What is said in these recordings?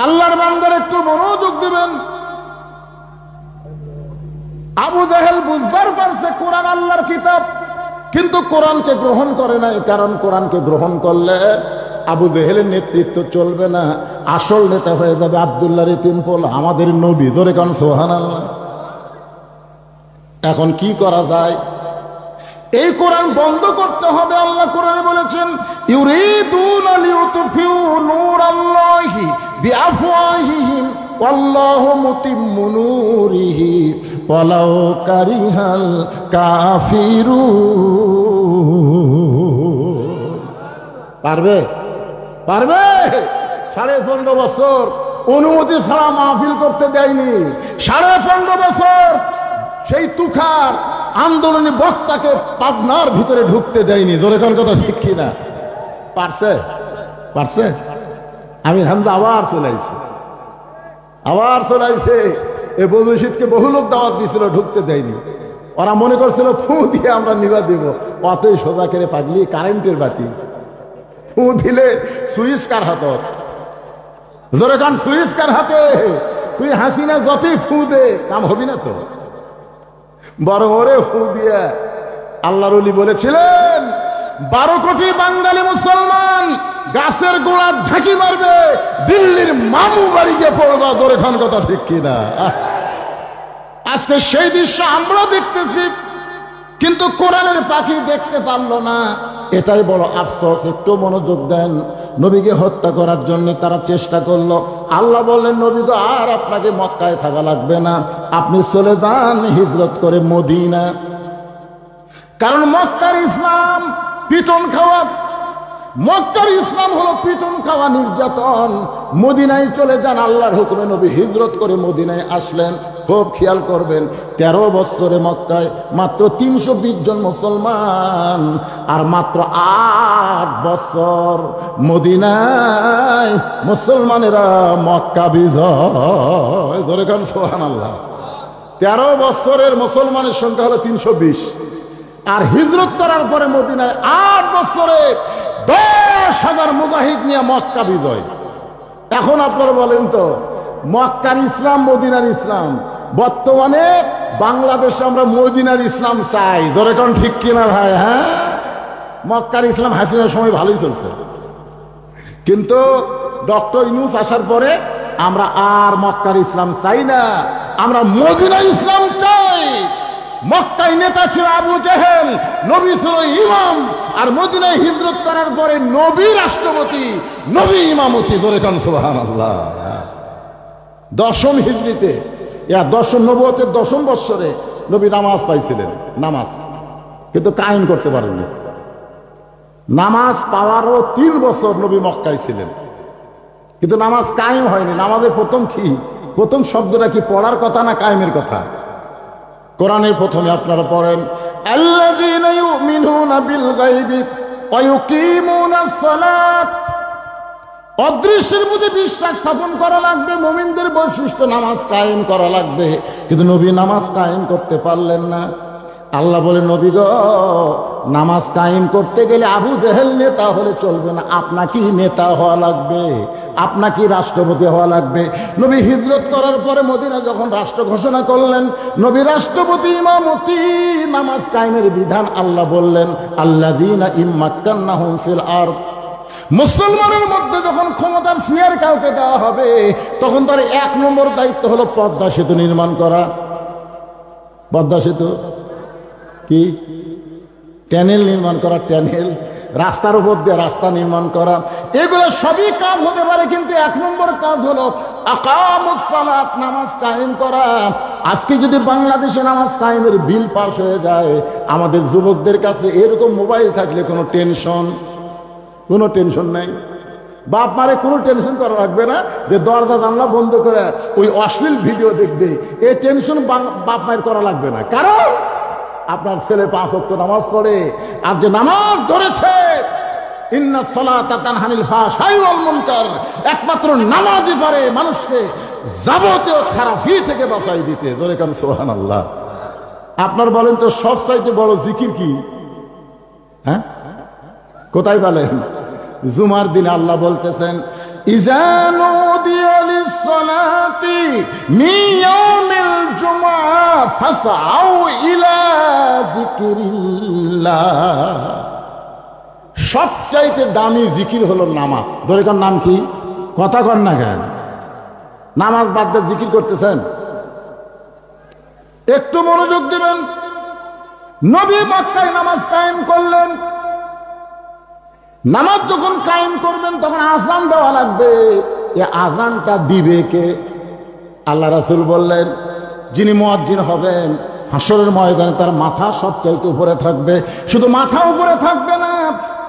আল্লাহর বান্দার একটু মনোযোগ দিবেন। আবু জাহেল বুঝবার পারছে কোরআন আল্লাহর কিতাব, কিন্তু কোরআনকে গ্রহণ করে নাই। কারণ কোরআনকে গ্রহণ করলে আবু জেহেলের নেতৃত্ব চলবে না, আসল নেতা হয়ে যাবে আব্দুল্লাহর ইতিম পোলা, আমাদের নবী। ধরে কারণ সুবহানাল্লাহ। এখন কি করা যায়? এই কোরআন বন্ধ করতে হবে। আল্লাহ কোরআনে বলেছেন, ইউরিদুনা লিইউতফিউ নূরাল্লাহি বিআফওয়াহিহিম ওয়াল্লাহু মুতিম্মু নূরিহি ওয়ালাউ কারিহাল কাফিরুন। পারবে? পারবে? 15.5 বছর অনুমতি ছাড়া মাহফিল করতে দেয়নি। 15.5 বছর সেই তুখার আন্দোলনী বক্তাকে পাবনার ভিতরে ঢুকতে দেয়নি। ধরে কোন কথা ঠিক কিনা? পারছে? পারছে? আমির হামজা আবার চলাইছে। এই বদরশীদকে বহু লোক দাওয়াত দিয়েছিল, ঢুকতে দেয়নি। ওরা মনে করছিল ফু দিয়ে আমরা নিভা দেব। অতই সোজা করে পাগলি, কারেন্টের বাতি ফু দিলে সুইচ কার হাত? ধরে কান সুইচ কার হাতে? তুই হাসিনা যতই ফু দে কাম হবি না তো। বড় ওরে ফু দিয়া আল্লাহর ওলি বলেছিলেন, 12 কোটি বাঙালি মুসলমান গাছের গোড়া ঝাঁকি মারবে, দিল্লির মামু বাড়ি গিয়ে পড়বা। ধরে খান কথা ঠিক কিনা? আজকে সেই দৃশ্য আমরা দেখতেছি, কিন্তু কোরআনের পাখি দেখতে পারলো না। এটাই বড় আফসোস। একটু মনোযোগ দেন। নবীকে হত্যা করার জন্য তারা চেষ্টা করলো। আল্লাহ বললেন, নবী গো, আর আপনাকে মক্কায় থাকা লাগবে না, আপনি চলে যান হিজরত করে মদিনা। কারণ মক্কার ইসলাম পিটন খাওয়া, মক্কার ইসলাম হলো পিটন খাওয়া, নির্যাতন। মদিনায় চলে যান। আল্লাহর হুকুমে নবী হিজরত করে মদিনায় আসলেন। খুব খেয়াল করবেন, 13 বছরে মক্কায় মাত্র 320 জন মুসলমান, আর মাত্র 8 বছর মদিনায় মুসলমানেরা মক্কা বিজয়। ধরে কান সুবহানাল্লাহ। 13 বছরের মুসলমানের সংখ্যা হলো 320, আর হিজরত করার পরে মদিনায় 8 বছরে 10,000 মুজাহিদ নিয়ে মক্কা বিজয়। এখন আপনারা বলেন তো, মক্কার ইসলাম মদিনার ইসলাম, বর্তমানে বাংলাদেশে আমরা মদিনার ইসলাম চাই। ধরে কোন ঠিক কিনা ভাই? হ্যাঁ, মক্কার ইসলাম হাসিনার সময় ভালোই চলছে, কিন্তু ডক্টর ইউনূস আসার পরে আমরা আর মক্কার ইসলাম চাই না, আমরা মদিনার ইসলাম চাই। মক্কায় নেতা ছিল আবু জেহেল, নবী ছিল ইমাম, আর মদিনায় হিজরত করার পরে নবী রাষ্ট্রপতি, নবী ইমামতি। ধরে কান সুবহানাল্লাহ। 10ম হিজরিতে, 10ম নবুয়তের 10ম বৎসরে নবী নামাজ পাইছিলেন, নামাজ কিন্তু কায়েম করতে পারেননি। নামাজ পাওয়ারও 3 বছর নবী মক্কায় ছিলেন, কিন্তু নামাজ কায়েম হয়নি। নামাজের প্রথম কি? প্রথম শব্দটা কি পড়ার কথা না কায়েমের কথা? কোরআনের প্রথমে আপনারা পড়েন, আল্লাযীনা ইউমিনুনা বিল গায়বি ওয়া ইউকিমুনাস সালাত। অদৃশ্যের মধ্যে বিশ্বাস স্থাপন করা লাগবে। মুমিনদের বৈশিষ্ট্য, নামাজ কায়েম করা লাগবে। কিন্তু নবী নামাজ কায়েম করতে পারলেন না। আল্লাহ বলে, নবী গো, নামাজ কায়েম করতে গেলে আবু জেহেল নেতা হলে চলবে না, আপনাকেই নেতা হওয়া লাগবে, আপনাকেই রাষ্ট্রপতি হওয়া লাগবে। নবী হিজরত করার পরে মদিনা যখন রাষ্ট্র ঘোষণা করলেন, নবী রাষ্ট্রপতি, ইমামতি, নামাজ কায়েমের বিধান আল্লাহ বললেন, আল্লাযীনা ইম্মাক্কান্নাহুম ফিল আরদ। মুসলমানের মধ্যে যখন ক্ষমতার চেয়ার কাউকে দেওয়া হবে, তখন তার 1 নম্বর দায়িত্ব হলো পদ্মা সেতু নির্মাণ করা। পদ্মা সেতু কি? ট্যানেল নির্মাণ করা, ট্যানেল, রাস্তার উপর দিয়ে রাস্তা নির্মাণ করা। এগুলো সবই কাজ হতে পারে, কিন্তু 1 নম্বর কাজ হলো আকামুস সালাত, নামাজ কায়েম করা। আজকে যদি বাংলাদেশে নামাজ কায়েমের বিল পাস হয়ে যায়, আমাদের যুবকদের কাছে এরকম মোবাইল থাকলে কোনো টেনশন নাই। বাপ মারে কোনো টেনশন করা লাগবে না যে দরজা জানলা বন্ধ করে ওই অশ্লীল ভিডিও দেখবে। এই টেনশন বাপ মায়ের করা লাগবে না, কারণ আপনার ছেলে 5 ওয়াক্ত নামাজ পড়ে। আর যে নামাজ ধরেছে, ইন্নাস সালাতা তানহা আনিল ফাহশাই ওয়াল মুনকার, একমাত্র নামাজই পারে মানুষকে যাবতীয় খারাপি থেকে বাঁচাই দিতে। ধরে কান সুবহানাল্লাহ। আপনার বলেন তো, সবচাইতে বড় জিকির কি? হ্যাঁ, কোথায় বলেন? জুমার দিনে আল্লাহ বলতেছেন, ইজা নুদিয়া সালাতি মিন ইয়াউমিল জুমআ ফাসআউ ইলা যিকরিল্লাহ। সবচাইতে দামি জিকির হলো নামাজ। ধরে কোন নাম কি? কথা কন না কেন? নামাজ বাদ দিয়ে জিকির করতেছেন? একটু মনোযোগ দিবেন। নবী মক্কায় নামাজ কায়েম করলেন। নামাজ যখন কায়েম করবেন তখন আযান দেওয়া লাগবে। এই আযানটা দিবে কে? আল্লাহ রাসূল বললেন, যিনি মুয়াজ্জিন হবেন হাসরের ময়দানে তার মাথা সবচাইতে উপরে থাকবে। শুধু মাথা উপরে থাকবে না,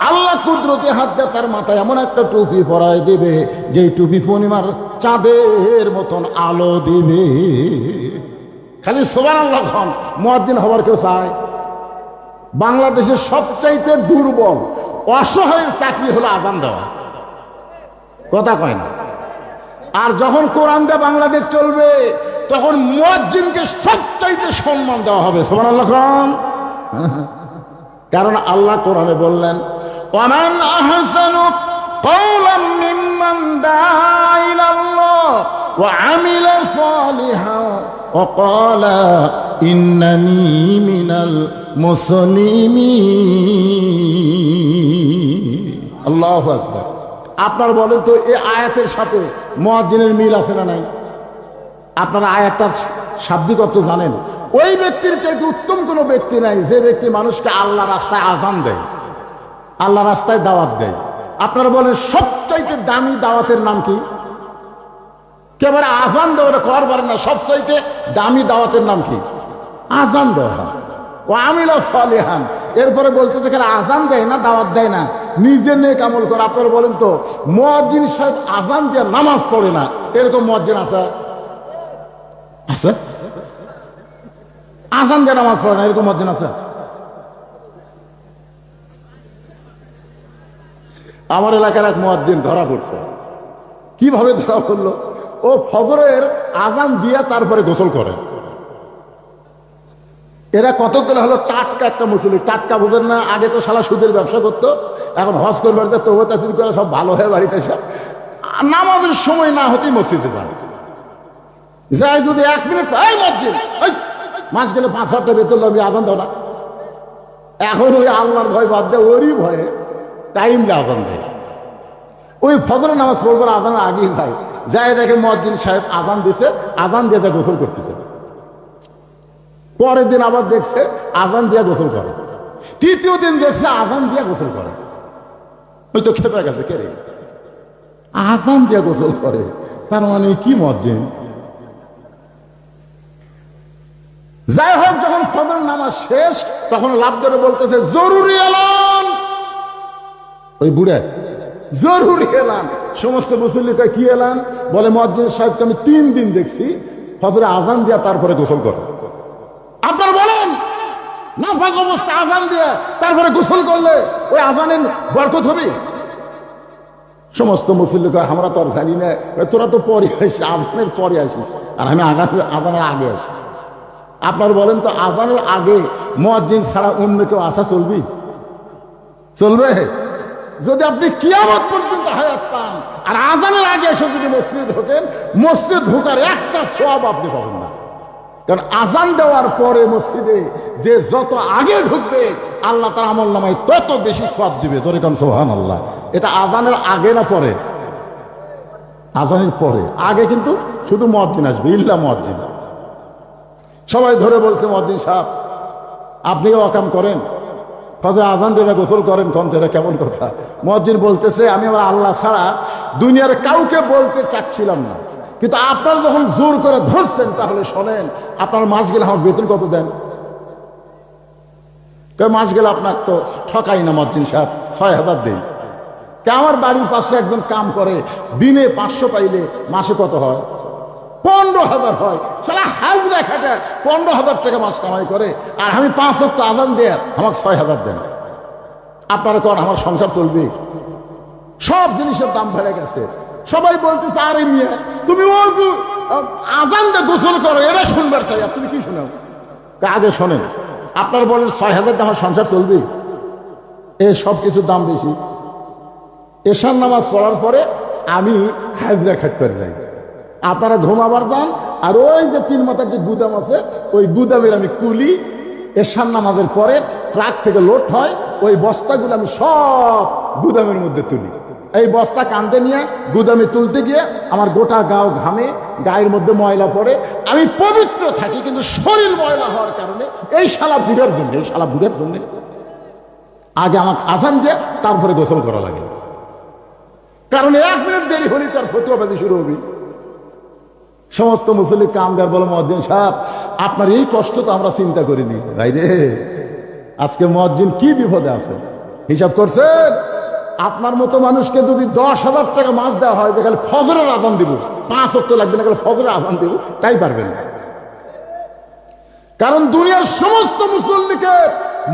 আল্লাহ কুদরতি হাত দিয়ে তার মাথায় এমন একটা টুপি পরায় দিবে যেই টুপি পূর্ণিমার চাঁদের মতন আলো দিবে। খালি সুবহানাল্লাহ খান। মুয়াজ্জিন হবার কেউ চায়? বাংলাদেশের সবচাইতে দুর্বল অসহায় চাকরি হলো আযান দেওয়া। কথা কয় না। আর যখন কোরআন দিয়ে বাংলাদেশ চলবে তখন মুয়াজ্জিনকে সবচাইতে সম্মান দেওয়া হবে। সুবহানাল্লাহ খান। কারণ আল্লাহ কোরআনে বললেন, ওয়ামান আহসানু কাওলাম মিম্মান দাআ ইলাল্লাহ ওয়া আমিলা সালিহান ওয়া ক্বালা ইন্নানী মিনাল মুসলিমিন। আল্লাহু আকবার। আপনার বলেন তো এই আয়াতের সাথে মুয়াজ্জিনের মিল আছে না নাই? আপনারা আয়াতটার শাব্দিক অর্থ জানেন? ওই ব্যক্তির চাইতে উত্তম কোনো ব্যক্তি নাই যে ব্যক্তি মানুষকে আল্লাহ রাস্তায় আযান দেয়, আল্লাহ রাস্তায় দাওয়াত দেয়। আপনারা বলেন সবচাইতে দামি দাওয়াতের নাম কি? কেবল আযান দেওয়া করবার না, সবচাইতে দামি দাওয়াতের নাম কি? আযান দেওয়া। ও আমিলা সালিহান। এরপরে বলতে দেখেন আযান দেয় না, দাওয়াত দেয় না, নিজে নেক আমল করে। আপনারা বলেন তো মুয়াজ্জিন সাহেব আযান দিয়ে নামাজ পড়ে না, এরকম মুয়াজ্জিন আছে? আছে? আযান দিয়ে নামাজ পড়ে না এরকম মুয়াজ্জিন আছে? আমার এলাকার এক মুয়াজ্জিন ধরা পড়ছে। কিভাবে ধরা পড়লো? ও ফজরের আযান দিয়ে তারপরে গোসল করে। এরা কতগুলো হলো টাটকা একটা মুসলিম। টাটকা বোঝেন না? আগে তো শালা সুদের ব্যবসা করতো, এখন হজ করবার তওবা তাসবিহ করে সব ভালো হয়ে বাড়িতে এসে নামাজের সময় না হতেই মসজিদে যায়। যদি 1 মিনিট এই মসজিদ মাস গেলে 5,000 টাকা বেতন আমি আযান দাও না। এখন ওই আল্লাহর ভয় বাদ দেয়, ওরই ভয়ে টাইম দিয়ে আযান দেয়। ওই ফজরের নামাজ পড়বার আযানের আগেই যায় দেখে মুয়াজ্জিন সাহেব আযান দিছে, আযান দিয়ে গোসল করতেছে। পরের দিন আবার দেখছে আযান দিয়ে গোসল করে। তৃতীয় দিন দেখছে আযান দিয়ে গোসল করে। ওই তো খেপে গেছে, কে রে আযান দিয়ে গোসল করে? তার মানে কি মুয়াজ্জিন? যাই হোক, যখন ফজরের নামাজ শেষ তখন লাভ ধরে বলতেছে জরুরি এলান। ওই বুড়া জরুরি এলান। সমস্ত মুসল্লি কয় কি এলান? বলে মুয়াজ্জিন সাহেবকে আমি 3 দিন দেখছি ফজরে আযান দিয়া তারপরে গোসল করে। আপনারা বলেন নাফাক অবস্থা আযান দিয়ে তারপরে গোসল করলে ওই আযানের বরকত হবে? সমস্ত মুসল্লি কয় আমরা তো আর জানি না। তোরা তো পরে আসিস, আযানের পরে আসিস, আর আমি আযানের আগে আসি। আপনারা বলেন তো আযানের আগে মুয়াজ্জিন ছাড়া অন্য কেউ আসা চলবে? চলবে? যদি আপনি কিয়ামত পর্যন্ত হায়াত পান আর আযানের আগে এসে যদি মসজিদে ঢোকেন, মসজিদ ঢোকার একটা সওয়াব আপনি পাবেন না। কারণ আযান দেওয়ার পরে মসজিদে যে যত আগে ঢুকবে আল্লাহ তার আমলনামায় তত বেশি সওয়াব দিবে। ধরে কারণ সুবহানাল্লাহ। এটা আযানের আগে না পরে? আযানের পরে। আগে কিন্তু শুধু মুয়াজ্জিন আসবে, ইল্লা মুয়াজ্জিন। সবাই ধরে বলছে মুয়াজ্জিন সাহেব আপনিও ওয়াকাম করেন, ফজর আযান দিয়ে গোসল করেন, কোন এটা কেমন কথা? মুয়াজ্জিন বলতেছে আমি আমার আল্লাহ ছাড়া দুনিয়ার কাউকে বলতে চাচ্ছিলাম না, কিন্তু আপনারা যখন জোর করে ধরছেন তাহলে শোনেন, আপনার মাস গেলে আমার বেতন কত দেন? মাস গেলে আপনার তো ঠকাই না মুয়াজ্জিন সাহেব, 6,000 দিন। আমার বাড়ির পাশে একজন কাম করে, দিনে 500 পাইলে মাসে কত হয়? 15,000 হয়। সারা হাজরা খাটে 15,000 টাকা মাস কামাই করে, আর আমি 5 ওয়াক্ত আযান দিয়ে আমাকে 6,000 দেন। আপনারা কোন আমার সংসার চলবে? সব জিনিসের দাম বেড়ে গেছে। সবাই বলতে আরে মিয়া তুমি আযান দিয়ে গোসল করো, এরা শুনবার চাই, আপনি কি শোনাও? আগে শোনেন। আপনারা বলেন 6,000 দিয়ে আমার সংসার চলবে? এই সব কিছুর দাম বেশি। এশার নামাজ পড়ার পরে আমি হাজরা খাট করে যাই, আপনারা ঘুমাবার যান, আর ওই যে 3 মাথার যে গুদাম আছে, ওই গুদামের আমি কুলি এশার নামাজের পরে ট্রাক থেকে লোড হয়, ওই বস্তাগুলো আমি সব গুদামের মধ্যে তুলি। এই বস্তা কাঁধে নিয়ে গুদামে তুলতে গিয়ে আমার গোটা গাও ঘামে, গায়ের মধ্যে ময়লা পড়ে, আমি পবিত্র থাকি, কিন্তু শরীর ময়লা হওয়ার কারণে এই শালা বুড়ার জন্য আগে আমাকে আজান দিয়ে তারপরে গোসল করা লাগে। কারণ 1 মিনিট দেরি হলে তার ফতুয়াবাদী শুরু হবে। সমস্ত মুসল্লি কামদার বলে, মুয়াজ্জিন সাহেব আপনার এই কষ্ট তো আমরা চিন্তা করিনি। ভাই রে, আজকে মুয়াজ্জিন কি বিপদে আছে হিসাব করছেন? আপনার মতো মানুষকে যদি 10,000 টাকা মাছ দেওয়া হয়, যে খালি ফজরের আজান দিব, 5 ওয়াক্ত লাগবে না, খালি ফজরের আজান দিব, তাই পারবেন না। কারণ দুনিয়ার সমস্ত মুসল্লিকে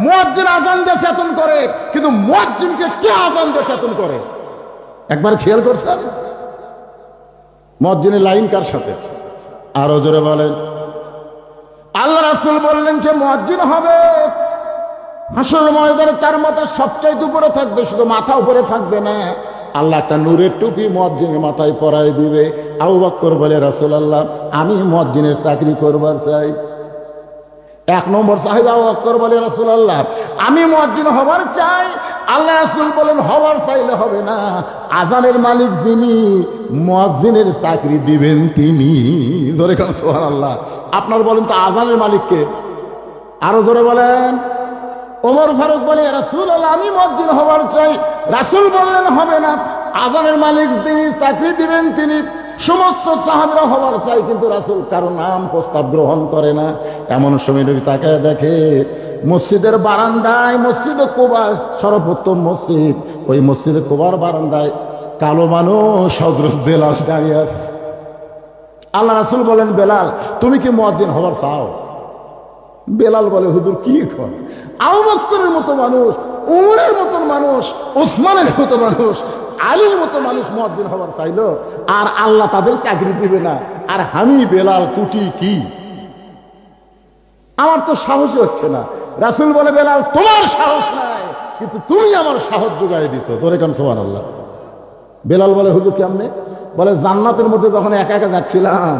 মুয়াজ্জিন আজান দিয়ে চেতন করে, কিন্তু মুয়াজ্জিনকে কে আজান দিয়ে চেতন করে? একবার খেয়াল করছেন? মুয়াজ্জিনের লাইন কার সাথে? আরো জোরে বলেন। আল্লাহ রাসূল বললেন যে মুয়াজ্জিন হবে হাসরের ময়দানে 4 মাথা সবচাইতে উপরে থাকবে, শুধু মাথা উপরে থাকবে না, আল্লাহ একটা নূরের টুপি মুয়াজ্জিনের মাথায় পরায় দিবে। আবু বকর বলে, রাসূলুল্লাহ আমি মুয়াজ্জিনের চাকরি করবার চাই। 1 নম্বর সাহেব আবু বকর বলে, রাসূলুল্লাহ আমি মুয়াজ্জিন হবার চাই। আল্লাহ রাসূল বলেন, হবার চাইলে হবে না, আজানের মালিক যিনি মুয়াজ্জিনের চাকরি দিবেন তিনি। জোরে কোন সুবহানাল্লাহ। আপনার বলেন তো আজানের মালিককে? আরো জোরে বলেন। ওমর ফারুক বলে, রাসূলুল্লাহ আমি মুয়াজ্জিন হবার চাই। রাসূল বললেন, হবে না, আজানের মালিক যিনি চাকরি দিবেন তিনি। সমস্ত সাহাবীরা হবার চাই, কিন্তু রাসূল কারো নাম প্রস্তাব গ্রহণ করে না। এমন সময় নবী তাকায় দেখে মসজিদের বারান্দায়, মসজিদে কুবা সর্বোত্তম মসজিদ, ওই মসজিদে কুবার বারান্দায় কালো মানুষ হযরত বেলাল দাঁড়িয়ে আছে। আল্লাহ রাসূল বলেন, বেলাল তুমি কি মুয়াজ্জিন হবার চাও? বেলাল বলে, হুজুর কি কর? আবু বকরের মতো মানুষ, উমরের মতো মানুষ, ওসমানের মতো মানুষ, আলীর মতো মানুষ মুয়াজ্জিন হবার চাইলো, আর আল্লাহ তাদের চাকরি দিবে না, আর আমি বেলাল কুটি কি? আমার তো সাহসই হচ্ছে না। রাসূল বলে, বেলাল তোমার সাহস নাই, কিন্তু তুমি আমার সাহস যোগাই দিছো। তোরে কেন? সুবহানাল্লাহ। বেলাল বলে, হুজুর কেমনে? বলে, জান্নাতের মধ্যে যখন একা একা যাচ্ছিলাম,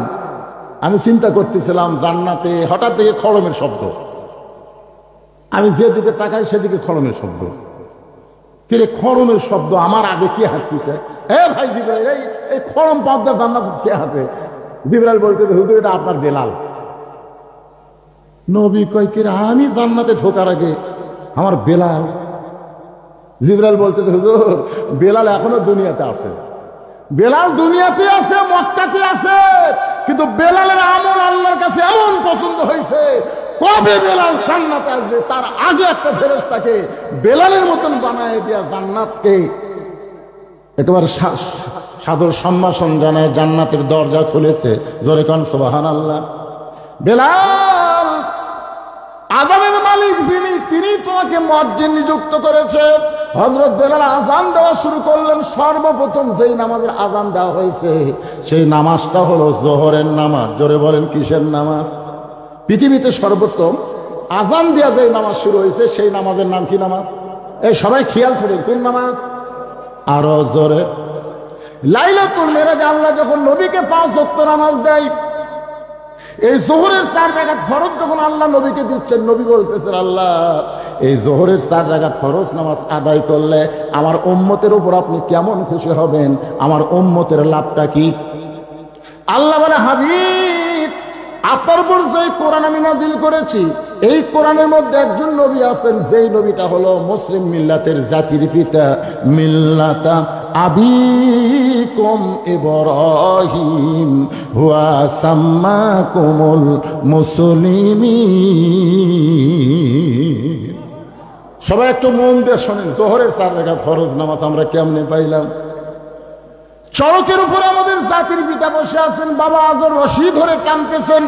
আমি চিন্তা করতেছিলাম জান্নাতে, হঠাৎ দেখে খড়মের শব্দ। আমি যেদিকে তাকাই সেদিকে খড়মের শব্দ। কিরে খড়মের শব্দ? আমার আগে কে হাঁটতেছে? এ ভাই জিবরাইল, এই খড়ম পাবদা জান্নাতে কে হাঁটে? জিবরাইল বলতে, হুজুর এটা আপনার বেলাল। নবী কয়, কিরে আমি জান্নাতে ঢোকার আগে আমার বেলাল? জিবরাইল বলতে, হুজুর বেলাল এখনো দুনিয়াতে আছে। বেলাল দুনিয়াতে আছে, মক্কাতে আছে, কিন্তু বেলালের আমল আল্লাহর কাছে এমন পছন্দ হয়েছে, কবে বেলাল জান্নাতে আসবে তার আগে একটা ফেরেশতাকে বেলালের মতন বানায় দিয়া জান্নাতকে একেবারে সাদর সম্ভাষণ জানায় জান্নাতের দরজা খুলেছে। জোরে কান সুবহানাল্লাহ। বেলাল আযানের মালিক যিনি, তিনি তোমাকে মুয়াজ্জিন নিযুক্ত করেছে। হযরত বেলাল আযান দেওয়া শুরু করলেন। সর্বপ্রথম যেই নামাজের আযান দেওয়া হয়েছে সেই নামাজটা হলো যোহরের নামাজ। জোরে বলেন, কিসের নামাজ? পৃথিবীতে সর্বোত্তম আযান দেওয়া যে নামাজ শুরু হয়েছে সেই নামাজের নাম কি নামাজ? এই সবাই খেয়াল করেন, কোন নামাজ? আরো জোরে। লাইলাতুল মিরাজে আল্লাহ যখন নবীকে 5 ওয়াক্ত নামাজ দেয়, এই যোহরের 4 রাকাত ফরজ যখন আল্লাহ নবীকে দিচ্ছেন, নবী বলতেছেন, আল্লাহ এই যোহরের 4 রাকাত ফরজ নামাজ আদায় করলে আমার উম্মতের উপর আপনি কেমন খুশি হবেন? আমার উম্মতের লাভটা কি? আল্লাহ বলে, হাবিব আপনার উপর যে কোরআন আমি নাযিল করেছি, এই কোরআনের মধ্যে একজন নবী আছেন, যেই নবীটা হলো মুসলিম মিল্লাতের জাতির পিতা, মিল্লাতা আবিকুম ইব্রাহিম হুয়া সাম্মাকুমুল মুসলিমিন। সবাই একটু মন দিয়ে শোনেন, যোহরের 4 রাকাত ফরজ নামাজ আমরা কেমনে পাইলাম? চড়কের উপরে আমাদের জাতির পিতা বসে আছেন, বাবা আজর রশি ধরে টানতেছেন,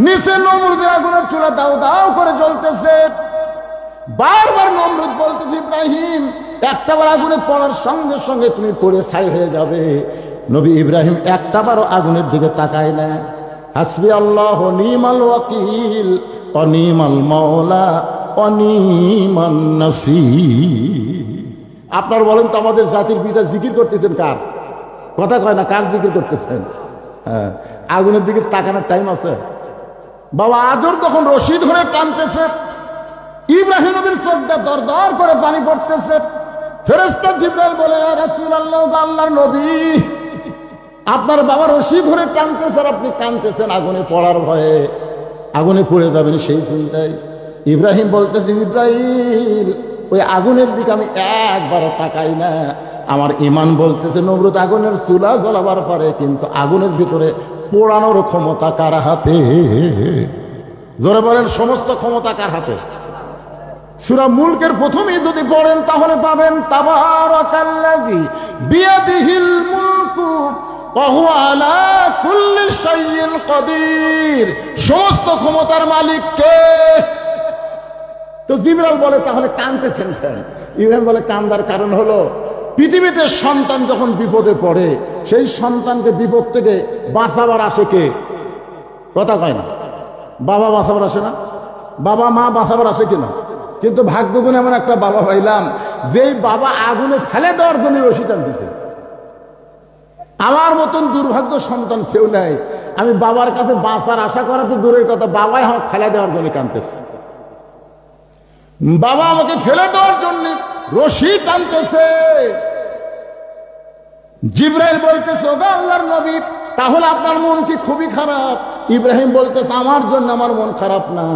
নিচে নমরুদের আগুনের চুলা দাও দাও করে জ্বলতেছে। বারবার নমরুদ বলতেছে, ইব্রাহিম একটাবার আগুনে পড়ার সঙ্গে সঙ্গে তুমি পড়ে ছাই হয়ে যাবে। নবী ইব্রাহিম একটাবারও আগুনের দিকে তাকায় না। হাসবি আল্লাহ নিমাল ওয়াকিল অনিমাল মাওলা অনিমান নাসির। আপনার বলেন তো, আমাদের জাতির পিতা জিকির করতেছেন কার? কথা কয় না, কার জিকির করতেছেন? হ্যাঁ, আগুনের দিকে তাকানোর টাইম আছে? বাবা আজর তখন রশি ধরে টানতেছে, ইব্রাহিম নবীর চোখটা দর দর করে পানি পড়তেছে। ফেরেশতা জিবরাইল বলে, ইয়া রাসূলুল্লাহ, আল্লাহর নবী, আপনার বাবা রশি ধরে টানতেছে আর আপনি কাঁদতেছেন আগুনে পড়ার ভয়ে, আগুনে পড়ে যাবেন সেই চিন্তায়। ইব্রাহিম বলতেছে, জিবরাইল, ওই আগুনের দিকে আমি একবারও তাকাই না। আমার ঈমান বলতেছে নমরুদ আগুনের চুলা জ্বলাবার পারে, কিন্তু আগুনের ভিতরে পোড়ানোর ক্ষমতা কার হাতে? জোরে বলেন, সমস্ত ক্ষমতা কার হাতে? সূরা মুলকের প্রথমেই যদি পড়েন তাহলে পাবেন, তাবারাকাল্লাযী বিয়াদিহিল মুলকু ওয়া হুয়া আলা কুল্লি শাইইন কাদির। সমস্ত ক্ষমতার মালিক কে? তো জিবরাইল বলে, তাহলে কাঁদতেছেন কেন? ইব্রাহিম বলে, কান্দার কারণ হলো পৃথিবীতে সন্তান যখন বিপদে পড়ে, সেই সন্তানকে বিপদ থেকে বাঁচাবার আসে কে? কথা কয় না। বাবা বাঁচাবার আসে না? বাবা মা বাঁচাবার আসে কিনা? কিন্তু ভাগ্যগুণে এমন একটা বাবা পাইলাম, যেই বাবা আগুনে ফেলে দেওয়ার জন্য রশি টানতেছে। আমার মতন দুর্ভাগ্য সন্তান কেউ নাই। আমি বাবার কাছে বাঁচার আশা করা তো দূরের কথা, বাবাই আমাকে ফেলে দেওয়ার জন্য কাঁদতেছে। বাবা আমাকে ফেলে দেওয়ার জন্য রশি টানতেছে। জিবরাইল বলতেছে, ওগো আল্লাহর নবী, তাহলে আপনার মন কি খুবই খারাপ? ইব্রাহিম বলতেছে, আমার জন্য আমার মন খারাপ না।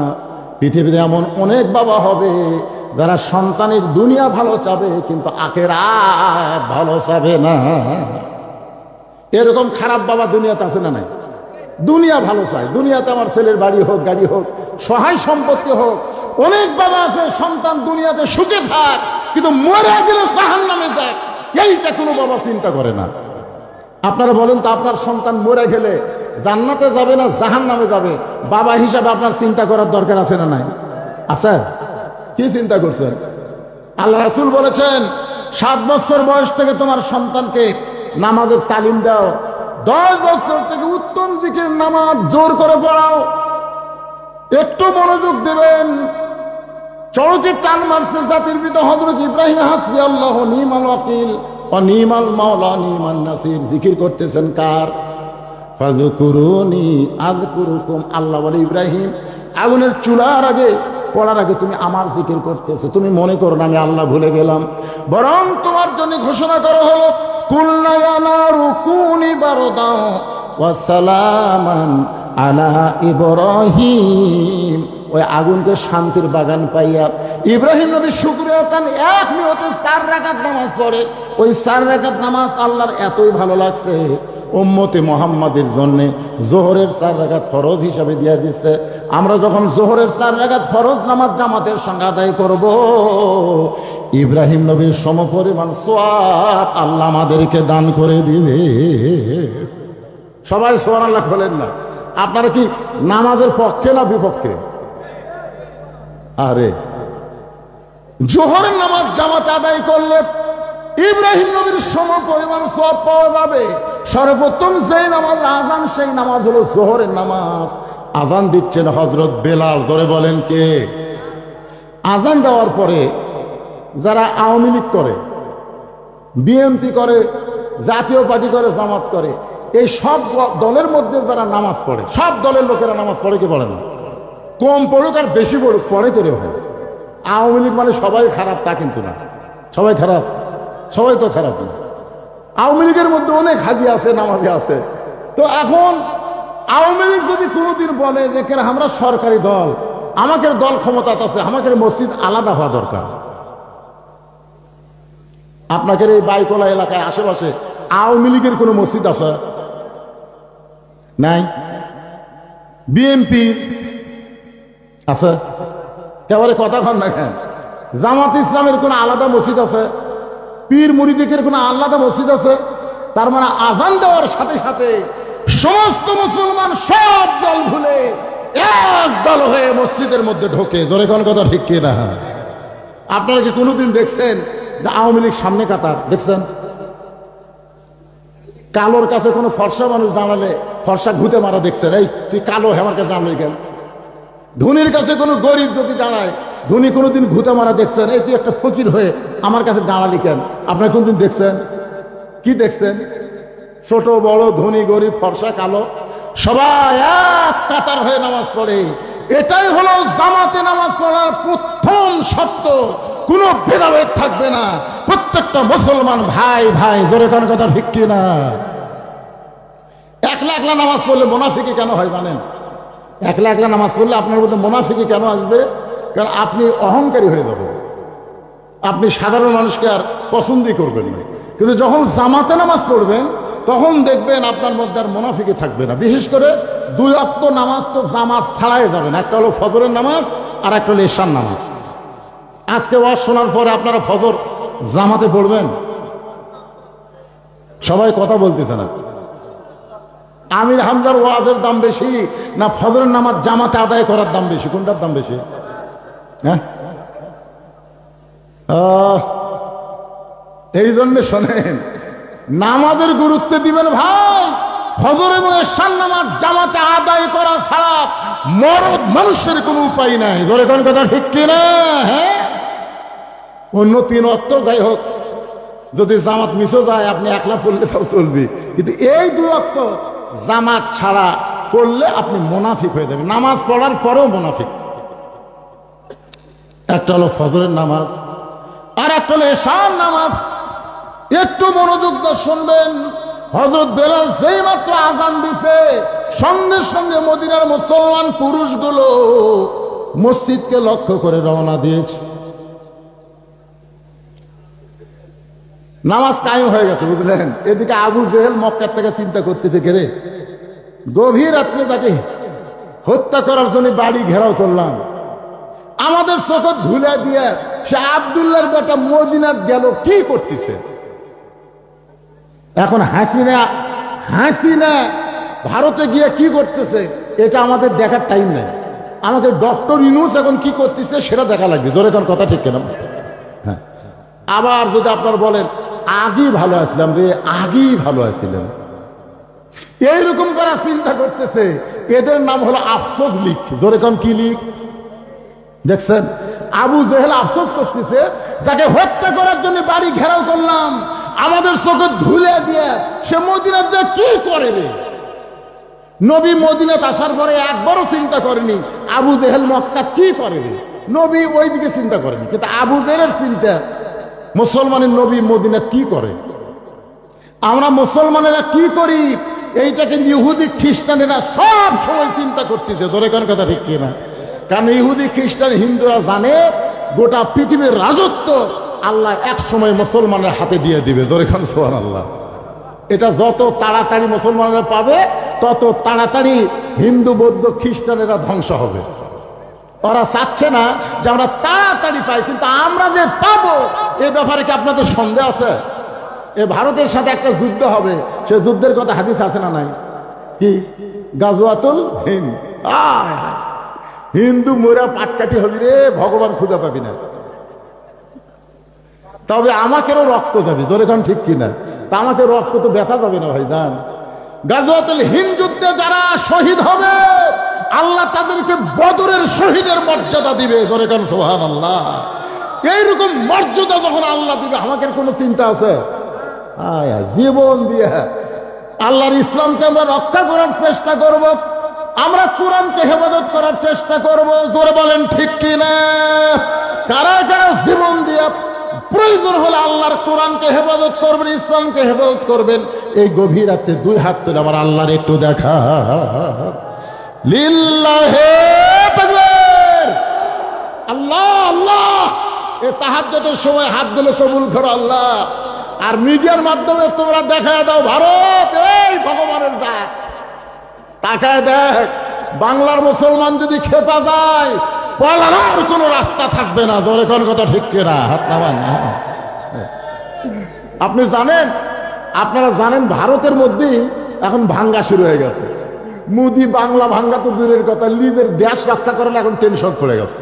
পৃথিবীতে এমন অনেক বাবা হবে যারা সন্তানের দুনিয়া ভালো চাবে কিন্তু আখিরাত ভালো চাবে না। এরকম খারাপ বাবা দুনিয়াতে আছে না নাই? দুনিয়া ভালো চায়, দুনিয়াতে আমার ছেলের বাড়ি হোক, গাড়ি হোক, সহায় সম্পত্তি হোক। অনেক বাবা আছে সন্তান দুনিয়াতে সুখে থাক, কিন্তু মরে গেলে জাহান্নামে যাক, এইটা কোনো বাবা চিন্তা করে না। আপনারা বলেন তো, আপনার সন্তান মরে গেলে জান্নাতে যাবে না জাহান্নামে যাবে? বাবা হিসাবে আপনার চিন্তা করার দরকার আছে না নাই? আছে? কি চিন্তা করছেন? আল্লাহ রাসূল বলেছেন, 7 বছর বয়স থেকে তোমার সন্তানকে নামাজের তালিম দাও, 10 বছর থেকে উত্তম জিকির নামাজ জোর করে পড়াও। একটু মনোযোগ দেবেন। চড়কের টান মারছে জাতির পিতা হযরত ইব্রাহিম, হাসবি আল্লাহ নিমাল ওয়াকিল ও নিমাল মাওলা নিমান নাসির। জিকির করতেছেন কার? ফাযকুরুনি আযকুরুকুম। আল্লাহ বলে, ইব্রাহিম, আগুনের চুলার আগে পড়ার আগে তুমি আমার জিকির করতেছো, তুমি মনে করো না আমি আল্লাহ ভুলে গেলাম। বরং তোমার জন্য ঘোষণা করা হলো, কুলনা ইয়া নারু কুনি বারদান ওয়া সালামান আলা ইব্রাহিম। ওই আগুনকে শান্তির বাগান পাইয়া ইব্রাহিম নবী শুকরিয়া তান এক নিয়তে 4 রাকাত নামাজ পড়ে। ওই 4 রাকাত নামাজ আল্লাহর এতই ভালো লাগছে, উম্মতে মুহাম্মাদের জন্য জোহরের 4 রাকাত ফরজ হিসাবে দিয়ে দিচ্ছে। আমরা যখন জোহরের 4 রাকাত ফরজ নামাজ জামাতের সঙ্গে আদায় করব, ইব্রাহিম নবীর সমপরিমাণ সওয়াব আল্লাহ আমাদেরকে দান করে দিবে। সবাই সুবহানাল্লাহ বলেন না? আপনারা কি নামাজের পক্ষে না বিপক্ষে? আরে জোহরের নামাজ জামাতে আদায় করলে ইব্রাহিম নবীর সমপরিমাণ সওয়াব পাওয়া যাবে। সর্বপ্রথম যেই নামাজ আযান, সেই নামাজ হলো জোহরের নামাজ। আযান দিচ্ছেন হযরত বেলাল। ধরে বলেন কে? আযান দেওয়ার পরে যারা আওয়ামী লীগ করে, বিএনপি করে, জাতীয় পার্টি করে, জামাত করে, এই সব দলের মধ্যে যারা নামাজ পড়ে, সব দলের লোকেরা নামাজ পড়ে কি পড়ে না? কম পড়ুক আর বেশি পড়ুক, পড়ে তো রে ভাই। আওয়ামী লীগ মানে সবাই খারাপ তা কিন্তু না। সবাই খারাপ? সবাই তো খারাপ না। আওয়ামী লীগের মধ্যে অনেক হাজি আছে, নামাজি আছে। তো এখন আওয়ামী লীগ যদি কোনোদিন বলে যে আমরা সরকারি দল, আমাদের দল ক্ষমতা আছে, আমাদের মসজিদ আলাদা হওয়া দরকার। আপনাদের এই বাইকলা এলাকায় আশেপাশে আওয়ামী লীগের কোনো মসজিদ আছে? নাই। বিএনপি আছে? কেবলে কথা কন না কেন? জামাত ইসলামের কোনো আলাদা মসজিদ আছে? পীর মুরিদের কোনো আলাদা মসজিদ আছে? তার মানে আযান দেওয়ার সাথে সাথে সমস্ত মুসলমান সব দল ভুলে এক দল হয়ে মসজিদের মধ্যে ঢোকে। ধরে কোন কথা ঠিক কি না? আপনারা কি কোনোদিন দেখছেন যে আওয়ামী লীগ সামনে কাতার দেখছেন? কালোর কাছে কোনো ফর্সা মানুষ দাঁড়ালে ফর্সা ঘুতে মারা দেখছেন? এই তুই কালো, আমার কাছে দাঁড়ালি কেন? ধনীর কাছে কোনো গরিব যদি দাঁড়ায়, ধনী কোনোদিন ঘুতে মারা দেখছেন? এই তুই একটা ফকির হয়ে আমার কাছে দাঁড়ালি কেন? আপনারা কোনদিন দেখছেন? কি দেখছেন? ছোট বড় ধনী গরিব ফর্সা কালো সবাই এক কাতার হয়ে নামাজ পড়ে। এটাই হলো জামাতে নামাজ পড়ার প্রথম শর্ত। কোনো ভেদাভেদ থাকবে না, প্রত্যেকটা মুসলমান ভাই ভাই। জোরে কোন কথা ঠিক কিনা? একলা একলা নামাজ পড়লে মুনাফিকি কেন হয় জানেন? একলা একলা নামাজ পড়লে আপনার মধ্যে মুনাফিকি কেন আসবে? কারণ আপনি অহংকারী হয়ে যাবেন, আপনি সাধারণ মানুষকে আর পছন্দই করবেন না। কিন্তু যখন জামাতে নামাজ পড়বেন তখন দেখবেন আপনার মধ্যে আর মুনাফিকি থাকবে না। বিশেষ করে 2 ওয়াক্ত নামাজ তো জামাত ছাড়াই যাবেন। একটা হলো ফজরের নামাজ আর একটা হলো এশার নামাজ। আজকে ওয়াজ শোনার পরে আপনারা ফজর জামাতে পড়বেন? সবাই কথা বলতেছে না। আমির হামজার ওয়াজের দাম বেশি না ফজরের নামাজ জামাতে আদায় করার দাম বেশি? কোনটার দাম বেশি? হ্যাঁ, এই জন্য শোনেন, নামাজের গুরুত্ব দিবেন ভাই। ফজর এবং এশার নামাজ জামাতে আদায় করা ছাড়া মরদ মানুষের কোনো উপায় নাই। ধরে কোন কথা ঠিক কিনা? হ্যাঁ, অন্য 3 ওয়াক্ত যাই হোক, যদি জামাত মিসও যায় আপনি একলা পড়লে তাও চলবে, কিন্তু এই 2 ওয়াক্ত জামাত ছাড়া পড়লে আপনি মুনাফিক হয়ে যাবেন। নামাজ পড়ার পরেও মুনাফিক। একটা হলো ফজরের নামাজ আর একটা হলো এশার নামাজ। একটু মনোযোগ দিয়ে শুনবেন। হযরত বেলাল যেই মাত্র আযান দিছে সঙ্গে সঙ্গে মদিনার মুসলমান পুরুষগুলো মসজিদকে লক্ষ্য করে রওনা দিয়েছে। নামাজ কায়েম হয়ে গেছে, বুঝলেন? এদিকে আবু জেহেল মক্কা থেকে চিন্তা করতেছে, কে রে গভীর রাত্রে তাকে হত্যা করার জন্য বাড়ি ঘেরাও করলাম, আমাদের চোখে ধুলে দিয়ে সে আব্দুল্লাহর বেটা মদিনাত গেল, কি করতেছে? এখন হাসিনা ভারতে গিয়ে কি করতেছে এটা আমাদের দেখার টাইম নেই। আমাকে ডক্টর ইউনূস এখন কি করতেছে সেটা দেখা লাগবে। জোরে কোন কথা ঠিক কিনা? হ্যাঁ। আবার যদি আপনার বলেন আগেই ভালো আছিলাম রে, আগেই ভালো আছিলাম, এইরকম যারা চিন্তা করতেছে এদের নাম হলো আফসোস লীগ। জোরে কোন কি লীগ? দেখছেন, আবু জেহেল আফসোস করতেছে যাকে হত্যা করার জন্য বাড়ি ঘেরাও করলাম, আমাদের চোখে ধুলে দিয়ে সে মদিনাত যে কি করবে। নবী মদিনাত আসার পরে একবারও চিন্তা করেনি আবু জেহেল মক্কা কি করবে। নবী ওই দিকে চিন্তা করেনি, কিন্তু আবু জেহেলের চিন্তা মুসলমানের নবী মদিনাত কি করে, আমরা মুসলমানেরা কি করি, এইটাকে ইহুদি খ্রিস্টানেরা সব সময় চিন্তা করতেছে। ধরে কোন কথা ঠিক কিনা? কারণ ইহুদি খ্রিস্টান হিন্দুরা জানে গোটা পৃথিবীর রাজত্ব আল্লাহ এক সময় মুসলমানের হাতে দিয়ে দিবে। ধরে কোন সুবহানাল্লাহ। এটা যত তাড়াতাড়ি মুসলমানেরা পাবে তত তাড়াতাড়ি হিন্দু বৌদ্ধ খ্রিস্টানেরা ধ্বংস হবে। ওরা চাচ্ছে না যে আমরা তাড়াতাড়ি পাই, কিন্তু আমরা যে পাবো এ ব্যাপারে কি আপনাদের সন্দেহ আছে? এ ভারতের সাথে একটা যুদ্ধ হবে, সে যুদ্ধের কথা হাদিস আছে না নাই? কি গাজওয়াতুল হিন্দ। হিন্দু মোরা পাটকাঠি হবি রে, ভগবান খুঁজে পাবি না। তবে আমাকেরও রক্ত যাবে। ধরে কারণ ঠিক কিনা? তা আমাকে রক্ত তো ব্যথা যাবে না ভাই দান। গাজওয়াতুল হিন্দ যুদ্ধে যারা শহীদ হবে আল্লাহ তাদেরকে বদরের শহীদের মর্যাদা দিবে। ধরে কারণ সুবহানাল্লাহ। এইরকম মর্যাদা যখন আল্লাহ দিবে আমাকে কোনো চিন্তা আছে? জীবন দিয়ে আল্লাহর ইসলামকে আমরা রক্ষা করার চেষ্টা করব, আমরা কোরআনকে হেফাজত করার চেষ্টা করব। জোরে বলেন ঠিক কিনা? কারা কারা জীবন দিয়ে প্রয়োজন হলে আল্লাহর কোরআনকে হেফাজত করবেন, ইসলামকে হেফাজত করবেন? এই গভীর রাতে 2 হাত তুলে আমার আল্লাহর একটু দেখা। লিল্লাহে তাকবীর। আল্লাহ আল্লাহ। এই তাহাজ্জুদের সময় হাতগুলো কবুল করো আল্লাহ। আর মিডিয়ার মাধ্যমে তোমরা দেখায় দাও ভারত এই ভগবানের জাত। তাকায় দেখ, বাংলার মুসলমান যদি খেপা যায় পালানোর কোনো রাস্তা থাকবে না। জোরে কোন কথা ঠিক কিনা? হাত নামান। আপনি জানেন, আপনারা জানেন ভারতের মধ্যেই এখন ভাঙ্গা শুরু হয়ে গেছে। মোদি বাংলা ভাঙ্গা তো দূরের কথা, নিজের দেশ রক্ষা করালে এখন টেনশন পড়ে গেছে।